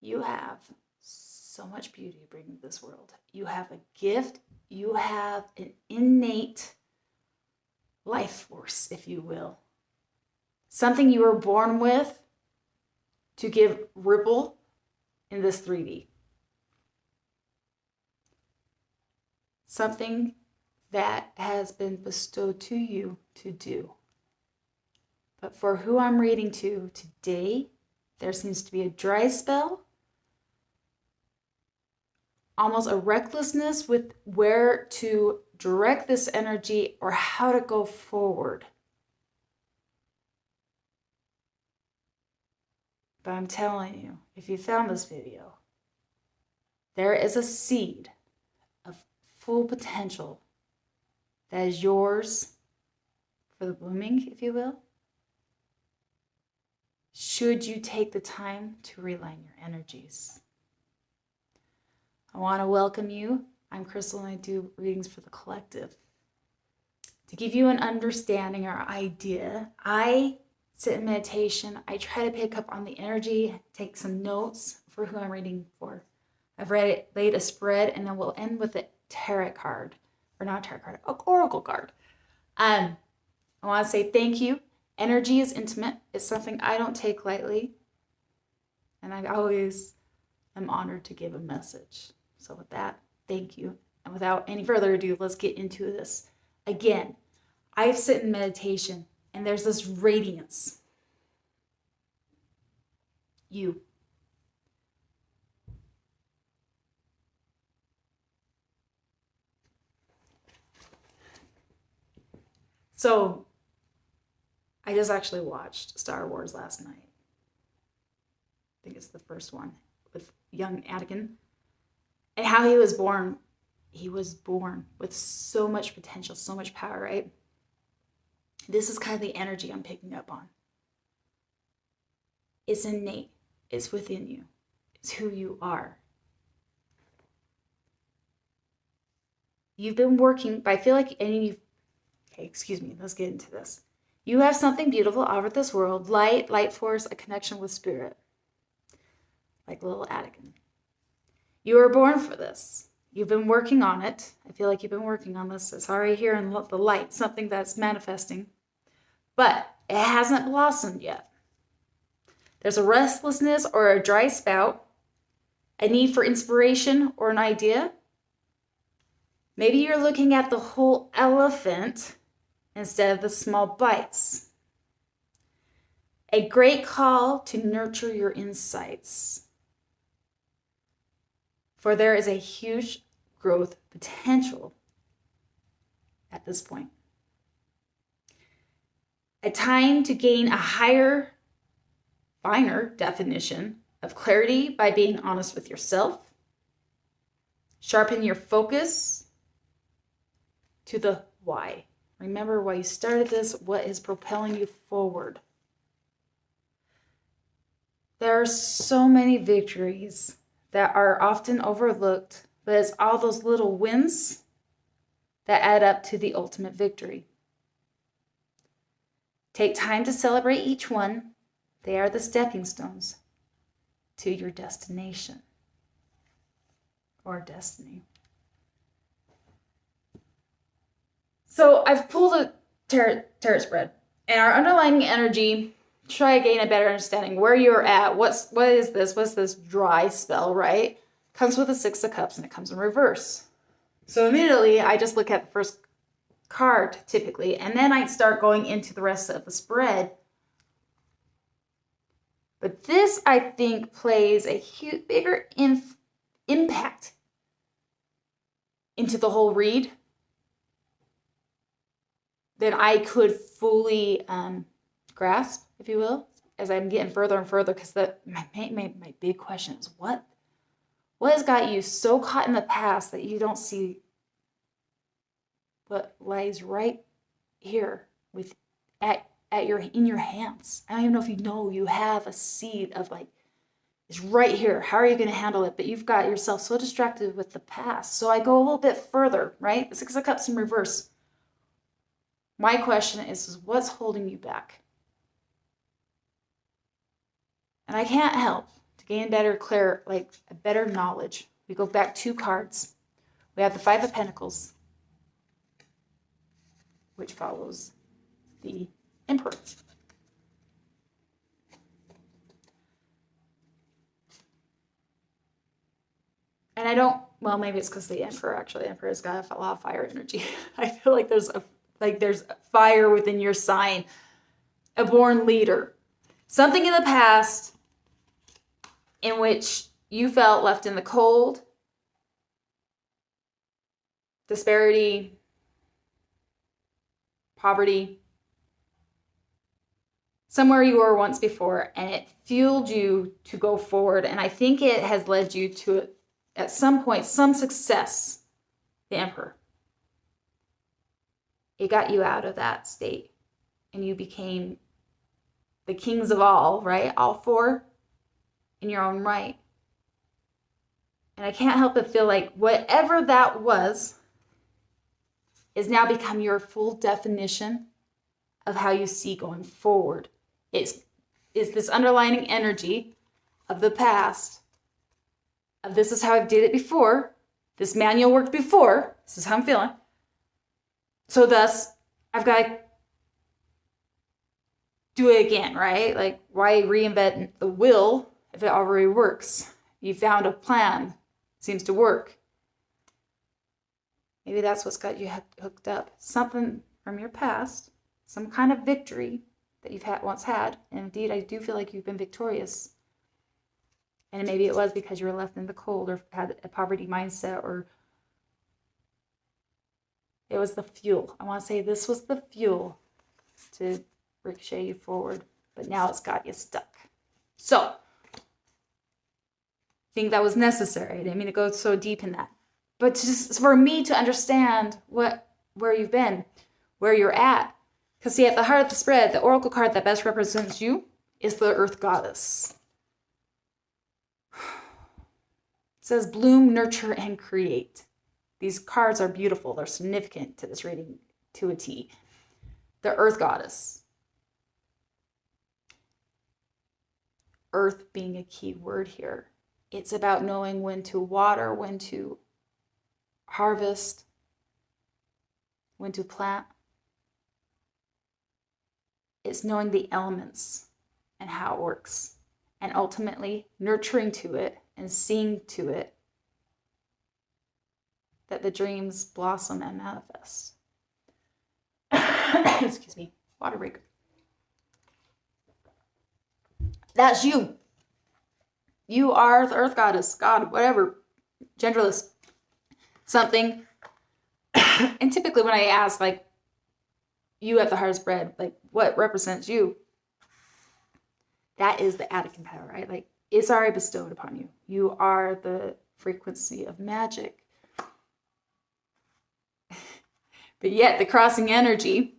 You have so much beauty to bring to this world. You have a gift. You have an innate life force, if you will. Something you were born with to give ripple in this 3D. Something that has been bestowed to you to do. But for who I'm reading to today, there seems to be a dry spell, almost a recklessness with where to direct this energy or how to go forward. But I'm telling you, if you found this video, there is a seed of full potential that is yours for the blooming, if you will, should you take the time to realign your energies. I want to welcome you. I'm Crystal and I do readings for the collective. To give you an understanding or idea, I sit in meditation. I try to pick up on the energy, take some notes for who I'm reading for. I've laid a spread, and then we'll end with a tarot card, or not a tarot card, an oracle card. I want to say thank you. Energy is intimate. It's something I don't take lightly, and I always am honored to give a message. So with that, thank you. And without any further ado, let's get into this. Again, I sit in meditation, and there's this radiance. You. So, I just actually watched Star Wars last night. I think it's the first one with young Anakin. And how he was born with so much potential, so much power, right? This is kind of the energy I'm picking up on. It's innate. It's within you. It's who you are. You've been working, but I feel like let's get into this. You have something beautiful over this world, light force, a connection with spirit. Like little Anakin. You were born for this. You've been working on it. I feel like you've been working on this. It's already here in the light, something that's manifesting. But it hasn't blossomed yet. There's a restlessness or a dry spout, a need for inspiration or an idea. Maybe you're looking at the whole elephant instead of the small bites. A great call to nurture your insights. For there is a huge growth potential at this point. A time to gain a higher, finer definition of clarity by being honest with yourself. Sharpen your focus to the why. Remember why you started this, what is propelling you forward. There are so many victories that are often overlooked, but it's all those little wins that add up to the ultimate victory. Take time to celebrate each one. They are the stepping stones to your destination or destiny. So I've pulled a tarot spread, and our underlying energy, try to gain a better understanding where you're at. What is this? What's this dry spell, right? Comes with a 6 of Cups, and it comes in reverse. So immediately, I just look at the first card, typically, and then I start going into the rest of the spread. But this, I think, plays a bigger impact into the whole read than I could fully grasp, if you will, as I'm getting further and further, because my big question is what has got you so caught in the past that you don't see what lies right here in your hands? I don't even know if you have a seed of it's right here. How are you going to handle it? But you've got yourself so distracted with the past. So I go a little bit further, right? The 6 of Cups in reverse. My question is what's holding you back? And I can't help to gain a better knowledge. We go back 2 cards. We have the 5 of Pentacles, which follows the Emperor. And I don't, well, maybe it's because the Emperor's got a lot of fire energy. I feel like there's fire within your sign, a born leader. Something in the past in which you felt left in the cold, disparity, poverty, somewhere you were once before, and it fueled you to go forward. And I think it has led you to, at some point, some success, the Emperor. It got you out of that state, and you became the kings of all, right? All 4 in your own right. And I can't help but feel like whatever that was is now become your full definition of how you see going forward. Is this underlining energy of the past, of this is how I did it before, this manual worked before, this is how I'm feeling. So thus, I've got to do it again, right? Like, why reinvent the wheel if it already works? You found a plan, seems to work. Maybe that's what's got you hooked up. Something from your past, some kind of victory that you've once had. And indeed, I do feel like you've been victorious. And maybe it was because you were left in the cold or had a poverty mindset, or it was the fuel. I want to say this was the fuel to ricochet you forward, but now it's got you stuck. So, I think that was necessary. I didn't mean to go so deep in that. But just for me to understand where you've been, where you're at. Because see, at the heart of the spread, the oracle card that best represents you is the Earth Goddess. It says bloom, nurture, and create. These cards are beautiful. They're significant to this reading to a T. The Earth Goddess. Earth being a key word here. It's about knowing when to water, when to harvest, when to plant. It's knowing the elements and how it works, and ultimately nurturing to it and seeing to it that the dreams blossom and manifest. Excuse me, water break. That's you. You are the Earth Goddess, God, whatever, genderless, something. And typically when I ask, like, you at the heart of spread, like, what represents you? That is the Attican power, right? Like, it's already bestowed upon you. You are the frequency of magic. But yet, the crossing energy,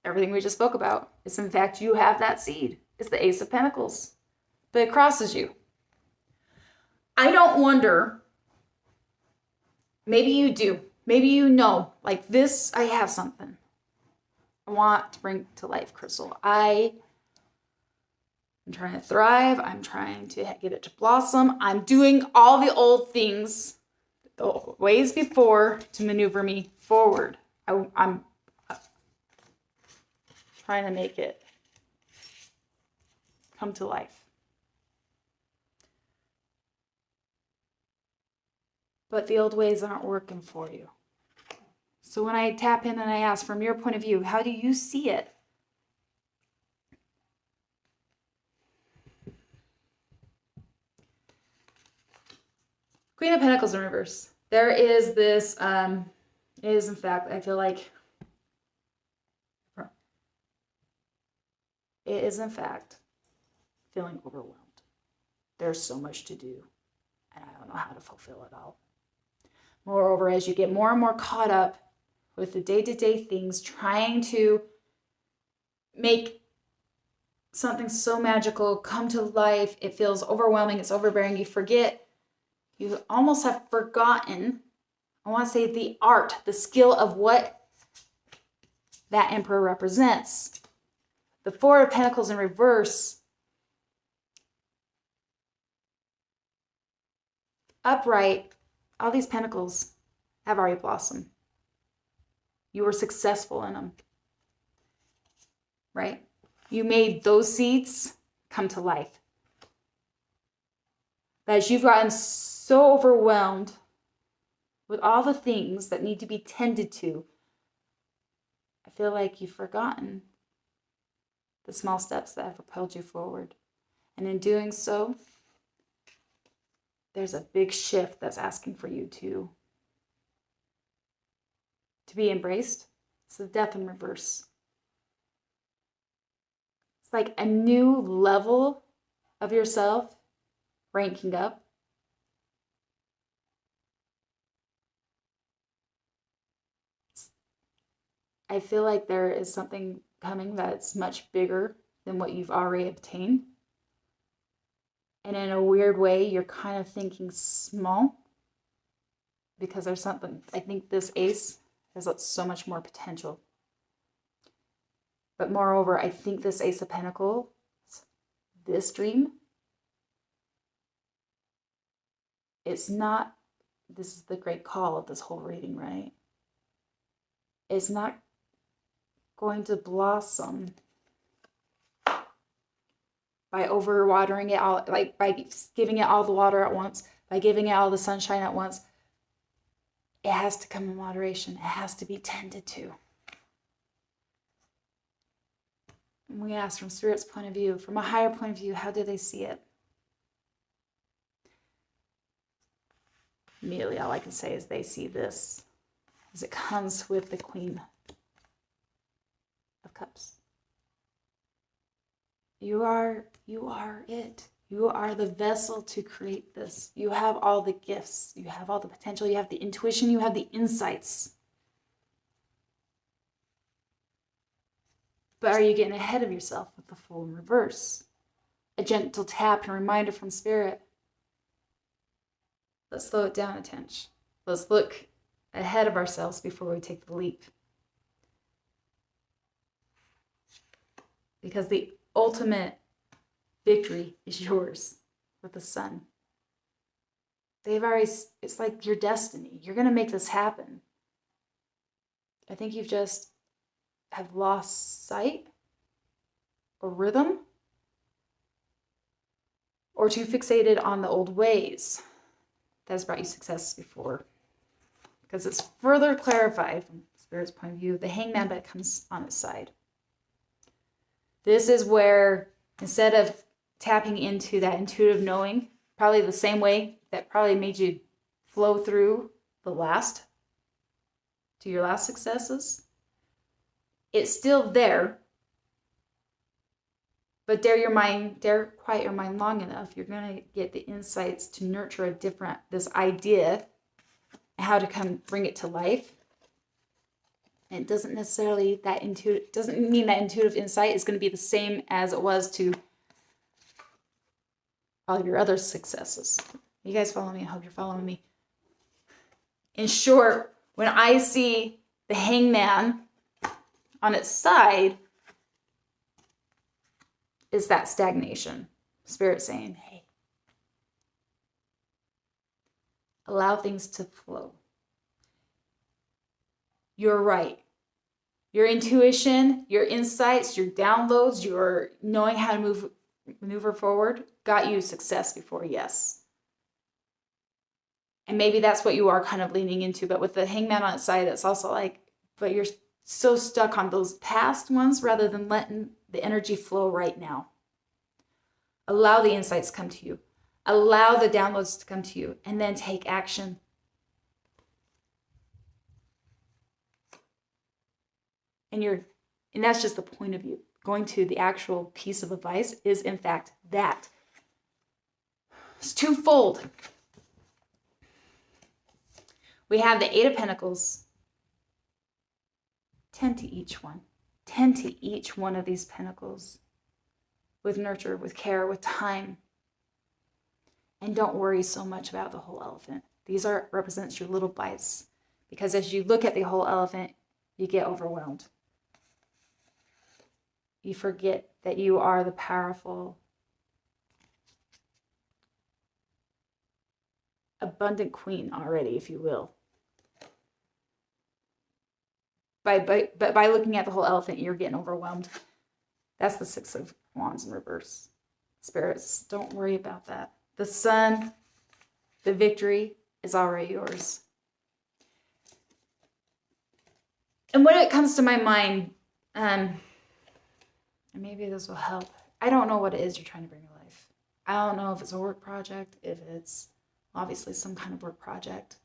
everything we just spoke about, is in fact, you have that seed. It's the Ace of Pentacles. But it crosses you. I don't wonder, maybe you do. Maybe you know, like this, I have something I want to bring to life, Crystal. I'm trying to thrive. I'm trying to get it to blossom. I'm doing all the old things, the ways before, to maneuver me forward. I'm trying to make it come to life. But the old ways aren't working for you. So when I tap in and I ask, from your point of view, how do you see it? Queen of Pentacles in reverse. There is this, it is in fact, I feel like, it is in fact feeling overwhelmed. There's so much to do, and I don't know how to fulfill it all. Moreover, as you get more and more caught up with the day-to-day things, trying to make something so magical come to life, it feels overwhelming, it's overbearing, you forget, you almost have forgotten, I want to say, the art, the skill of what that Emperor represents. The Four of Pentacles in reverse upright, all these pentacles have already blossomed. You were successful in them, right? You made those seeds come to life. But as you've gotten so overwhelmed with all the things that need to be tended to, I feel like you've forgotten the small steps that have propelled you forward. And in doing so, there's a big shift that's asking for you to be embraced. It's the death in reverse. It's like a new level of yourself ranking up. I feel like there is something coming that's much bigger than what you've already obtained. And in a weird way, you're kind of thinking small because there's something, I think this ace has so much more potential. But moreover, I think this Ace of Pentacles, this dream, it's not, this is the great call of this whole reading, right? It's not going to blossom by overwatering it all, like by giving it all the water at once, by giving it all the sunshine at once. It has to come in moderation. It has to be tended to. And we ask from Spirit's point of view, from a higher point of view, how do they see it? Immediately, all I can say is they see this as it comes with the Queen of Cups. You are it. You are the vessel to create this. You have all the gifts. You have all the potential. You have the intuition. You have the insights. But are you getting ahead of yourself with the Fool in reverse? A gentle tap and reminder from Spirit. Let's slow it down a tinge. Let's look ahead of ourselves before we take the leap. Because the ultimate victory is yours with the Sun. They've already, it's like your destiny. You're going to make this happen. I think you've just have lost sight or rhythm, or too fixated on the old ways that has brought you success before. Because it's further clarified from Spirit's point of view, the Hangman that comes on its side. This is where, instead of tapping into that intuitive knowing, probably the same way that probably made you flow through your last successes, it's still there. But dare quiet your mind long enough, you're going to get the insights to nurture this idea, how to bring it to life. And it doesn't necessarily, doesn't mean that intuitive insight is going to be the same as it was to all of your other successes. You guys follow me? I hope you're following me. In short, when I see the Hangman on its side, is that stagnation. Spirit saying, hey, allow things to flow. You're right. Your intuition, your insights, your downloads, your knowing how to maneuver forward got you success before, yes. And maybe that's what you are kind of leaning into, but with the Hangman on its side, it's also like, but you're so stuck on those past ones rather than letting the energy flow right now. Allow the insights to come to you. Allow the downloads to come to you, and then take action. And that's just the point of view. Going to the actual piece of advice is, in fact, that. It's twofold. We have the Eight of Pentacles. Tend to each one. Tend to each one of these pentacles with nurture, with care, with time. And don't worry so much about the whole elephant. These represents your little bites. Because as you look at the whole elephant, you get overwhelmed. You forget that you are the powerful abundant queen already, if you will. But by looking at the whole elephant, you're getting overwhelmed. That's the Six of Wands in reverse. Spirits, don't worry about that. The sun, the victory is already yours. And when it comes to my mind, and maybe this will help. I don't know what it is you're trying to bring to life. I don't know if it's a work project, if it's obviously some kind of work project.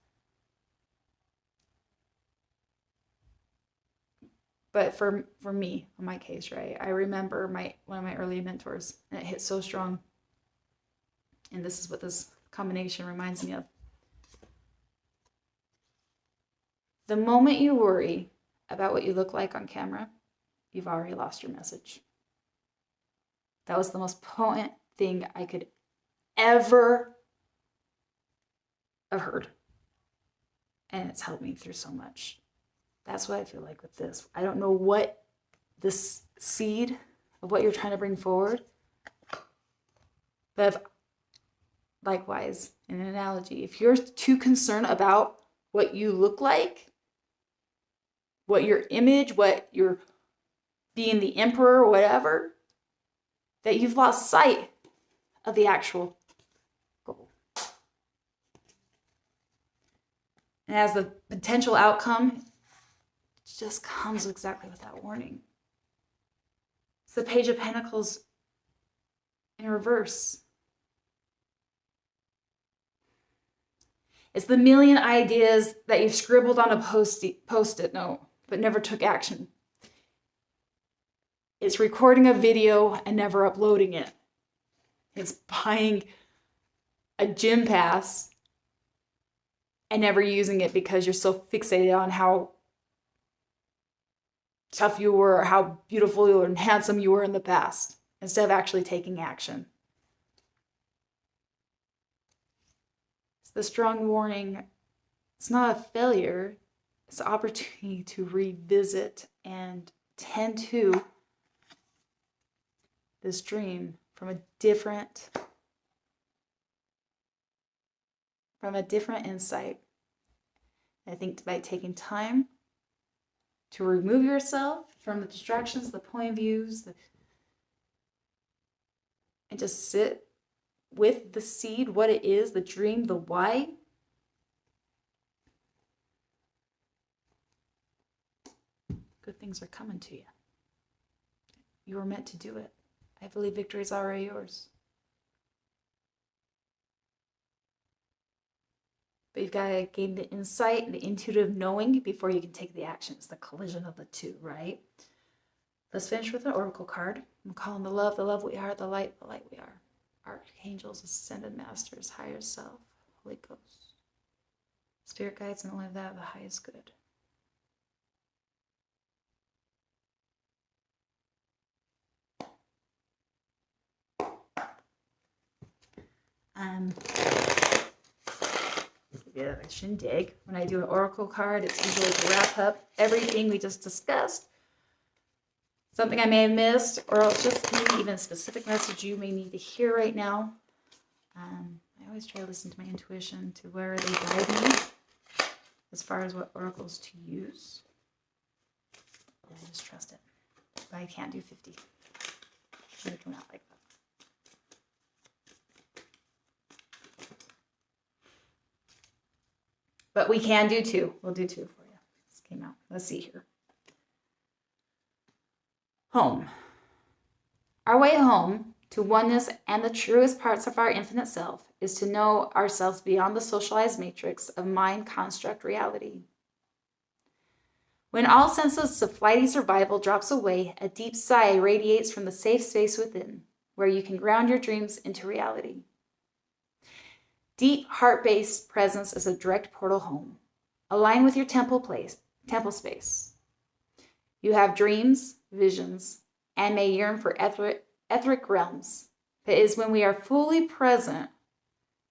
But for me, in my case, right, I remember one of my early mentors, and it hit so strong. And this is what this combination reminds me of. The moment you worry about what you look like on camera, you've already lost your message. That was the most potent thing I could ever have heard. And it's helped me through so much. That's what I feel like with this. I don't know what this seed of what you're trying to bring forward, but likewise, in an analogy, if you're too concerned about what you look like, what your image, what you're being the emperor or whatever, that you've lost sight of the actual goal. And as the potential outcome, just comes exactly with that warning. It's the Page of Pentacles in reverse. It's the million ideas that you've scribbled on a post-it note, but never took action. It's recording a video and never uploading it. It's buying a gym pass and never using it because you're so fixated on how tough you were, or how beautiful and handsome you were in the past, instead of actually taking action. It's the strong warning. It's not a failure. It's an opportunity to revisit and tend to this dream from a different insight. I think by taking time to remove yourself from the distractions, the point of views, and just sit with the seed, what it is, the dream, the why. Good things are coming to you. You were meant to do it. I believe victory is already yours. But you've got to gain the insight and the intuitive knowing before you can take the action. It's the collision of the two, right? Let's finish with an oracle card. I'm calling the love we are, the light we are. Archangels, ascended masters, higher self, Holy Ghost. Spirit guides and only that of the highest good. Yeah, a shindig. When I do an oracle card, it's usually to wrap up everything we just discussed. Something I may have missed, or else just maybe even a specific message you may need to hear right now. I always try to listen to my intuition, to where they guide me as far as what oracles to use. I just trust it. But I can't do 50. Should have come out like that. But we can do 2. We'll do 2 for you. This came out. Let's see here. Home. Our way home to oneness and the truest parts of our infinite self is to know ourselves beyond the socialized matrix of mind construct reality. When all sense of flighty survival drops away, a deep sigh radiates from the safe space within, where you can ground your dreams into reality. Deep heart-based presence is a direct portal home. Align with your temple space. You have dreams, visions, and may yearn for etheric realms. But it is when we are fully present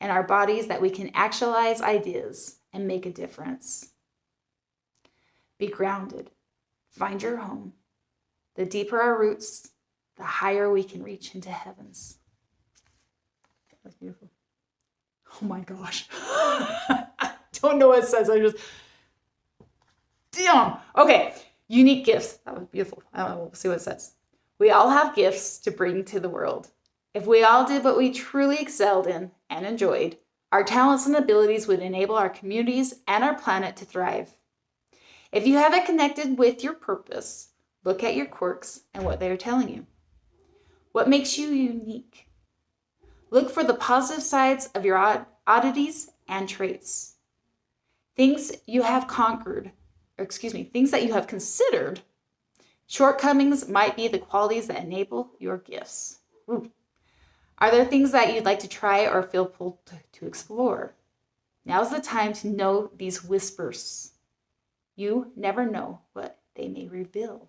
in our bodies that we can actualize ideas and make a difference. Be grounded. Find your home. The deeper our roots, the higher we can reach into heavens. That's beautiful. Oh my gosh. I don't know what it says. I just, damn. Okay. Unique gifts. That was beautiful. I don't know. We'll see what it says. We all have gifts to bring to the world. If we all did what we truly excelled in and enjoyed, our talents and abilities would enable our communities and our planet to thrive. If you haven't connected with your purpose, look at your quirks and what they are telling you. What makes you unique? Look for the positive sides of your oddities and traits. Things you have conquered, things that you have considered. Shortcomings might be the qualities that enable your gifts. Ooh. Are there things that you'd like to try or feel pulled to explore? Now's the time to know these whispers. You never know what they may reveal.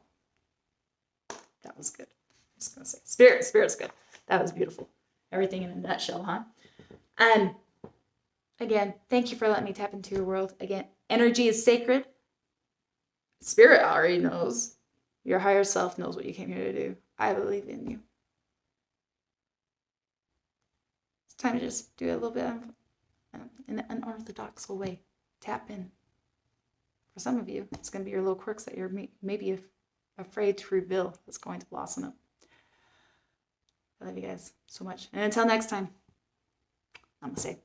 That was good. I'm just going to say, Spirit's good. That was beautiful. Everything in a nutshell, huh? And again, thank you for letting me tap into your world. Again, energy is sacred. Spirit already knows. Your higher self knows what you came here to do. I believe in you. It's time to just do a little bit of, in an unorthodox way. Tap in. For some of you, it's going to be your little quirks that you're maybe afraid to reveal that's going to blossom up. I love you guys so much. And until next time, namaste.